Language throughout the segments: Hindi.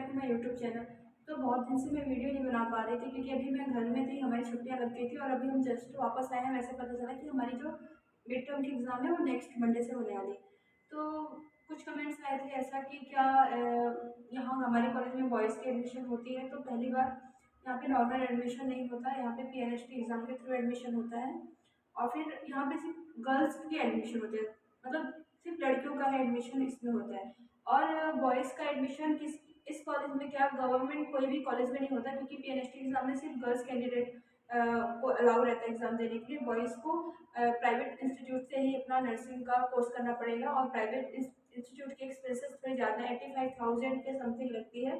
Back to my YouTube channel. तो बहुत दिन से मैं वीडियो नहीं बना पा रही थी क्योंकि अभी मैं घर में थी, हमारी छुट्टियां लग गई थी और अभी हम जस्ट वापस आए हैं। वैसे पता चला कि हमारी जो मिड टर्म की एग्ज़ाम है वो नेक्स्ट मंडे से होने वाली। तो कुछ कमेंट्स आए थे ऐसा कि क्या यहाँ हमारे कॉलेज में बॉयज़ की एडमिशन होती है। तो पहली बार यहाँ पे नॉर्मल एडमिशन नहीं होता, यहाँ पे PNST एग्ज़ाम के थ्रू एडमिशन होता है। और फिर यहाँ पे सिर्फ गर्ल्स की एडमिशन होती है, मतलब सिर्फ लड़कियों का है एडमिशन इसमें होता है। और बॉयज़ का एडमिशन किस इस कॉलेज में क्या गवर्नमेंट कोई भी कॉलेज में नहीं होता क्योंकि PNST एग्ज़ाम में सिर्फ गर्ल्स कैंडिडेट को अलाउ रहता है एग्ज़ाम देने के लिए। बॉयज़ को प्राइवेट इंस्टीट्यूट से ही अपना नर्सिंग का कोर्स करना पड़ेगा और प्राइवेट इंस्टीट्यूट की एक्सपेंसेस थोड़ी ज़्यादा 85,000 के समथिंग लगती है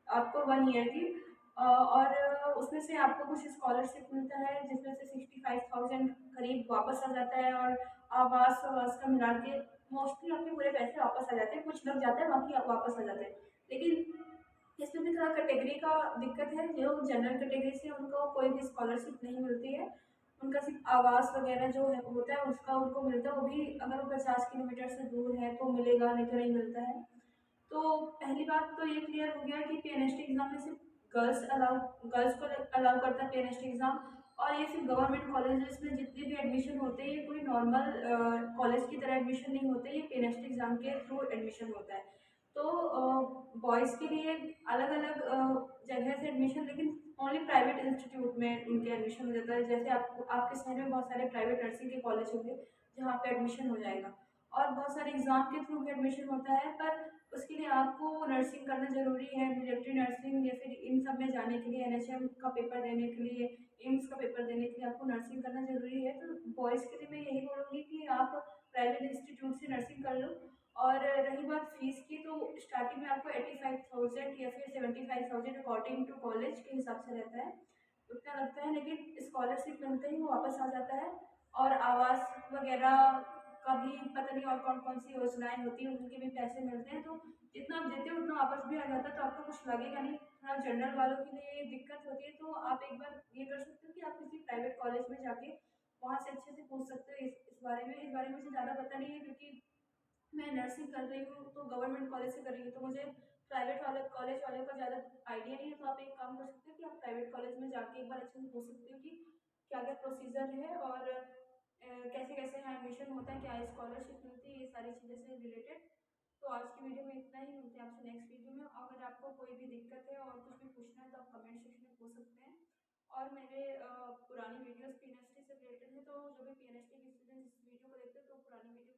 आपको 1 ईयर की। और उसमें से आपको कुछ स्कॉलरशिप मिलता है जिसमें से 65,000 करीब वापस आ जाता है। और आवास वावास का मिला के मोस्टली आपके पूरे पैसे वापस आ जाते हैं, कुछ लग जाता है बाकी वापस आ जाते हैं। लेकिन इसमें भी थोड़ा कैटेगरी का दिक्कत है, जो जनरल कैटेगरी से उनको कोई भी स्कॉलरशिप नहीं मिलती है। उनका सिर्फ आवास वगैरह जो है होता है उसका उनको मिलता है, वो भी अगर वो 50 किलोमीटर से दूर है तो मिलेगा, नहीं तो नहीं मिलता है। तो पहली बात तो ये क्लियर हो गया कि PNST एग्ज़ाम में सिर्फ गर्ल्स को अलाउ करता है PNST एग्ज़ाम। और ये सिर्फ गवर्नमेंट कॉलेजेस में जितने भी एडमिशन होते हैं ये कोई नॉर्मल कॉलेज की तरह एडमिशन नहीं होते, ये PNST एग्ज़ाम के थ्रू एडमिशन होता है। तो बॉयज़ के लिए अलग अलग जगह से एडमिशन, लेकिन ओनली प्राइवेट इंस्टीट्यूट में उनके एडमिशन हो जाता है। जैसे आपको आपके शहर में बहुत सारे प्राइवेट नर्सिंग के कॉलेज होंगे जहाँ पे एडमिशन हो जाएगा और बहुत सारे एग्ज़ाम के थ्रू भी एडमिशन होता है। पर उसके लिए आपको नर्सिंग करना ज़रूरी है, मिलिट्री नर्सिंग या फिर इन सब में जाने के लिए NHM का पेपर देने के लिए, एम्स का पेपर देने के लिए आपको नर्सिंग करना ज़रूरी है। तो बॉयज़ के लिए मैं यही बोलूँगी कि आप प्राइवेट इंस्टीट्यूट से नर्सिंग कर लो। और रही बात फ़ीस की, तो स्टार्टिंग में आपको 85,000 या फिर 75,000 अकॉर्डिंग टू कॉलेज के हिसाब से रहता है, उतना लगता है। लेकिन स्कॉलरशिप मिलते ही वो वापस आ जाता है। और आवास वगैरह का भी पता नहीं और कौन कौन सी योजनाएं होती हैं उनके भी पैसे मिलते हैं। तो जितना आप देते हो उतना वापस भी आ जाता है, तो आपको कुछ लगेगा नहीं। थोड़ा जनरल वालों के लिए दिक्कत होती है, तो आप एक बार ये कर सकते हो कि आप किसी प्राइवेट कॉलेज में जाके वहाँ से अच्छे से पूछ सकते हो इस बारे में मुझे ज़्यादा पता नहीं है क्योंकि मैं नर्सिंग कर रही हूँ तो गवर्नमेंट कॉलेज से कर रही हूँ, तो मुझे प्राइवेट वाले कॉलेज वाले का ज़्यादा आइडिया नहीं है। तो आप एक काम कर सकते हो कि आप प्राइवेट कॉलेज में जाके एक बार अच्छे से पूछ सकते हो कि क्या क्या प्रोसीजर है और कैसे कैसे यहाँ एडमिशन होता है, क्या स्कॉलरशिप मिलती है, ये सारी चीज़ें से रिलेटेड। तो आज की वीडियो में इतना ही, मिलते हैं आपसे नेक्स्ट वीडियो में। अगर आपको कोई भी दिक्कत है और कुछ भी पूछना है तो आप कमेंट सेक्शन में पूछ सकते हैं। और मेरे पुरानी वीडियोस PNST से रिलेटेड है, तो जो भी PNST के स्टूडेंट इस वीडियो को देखते हैं तो पुरानी वीडियो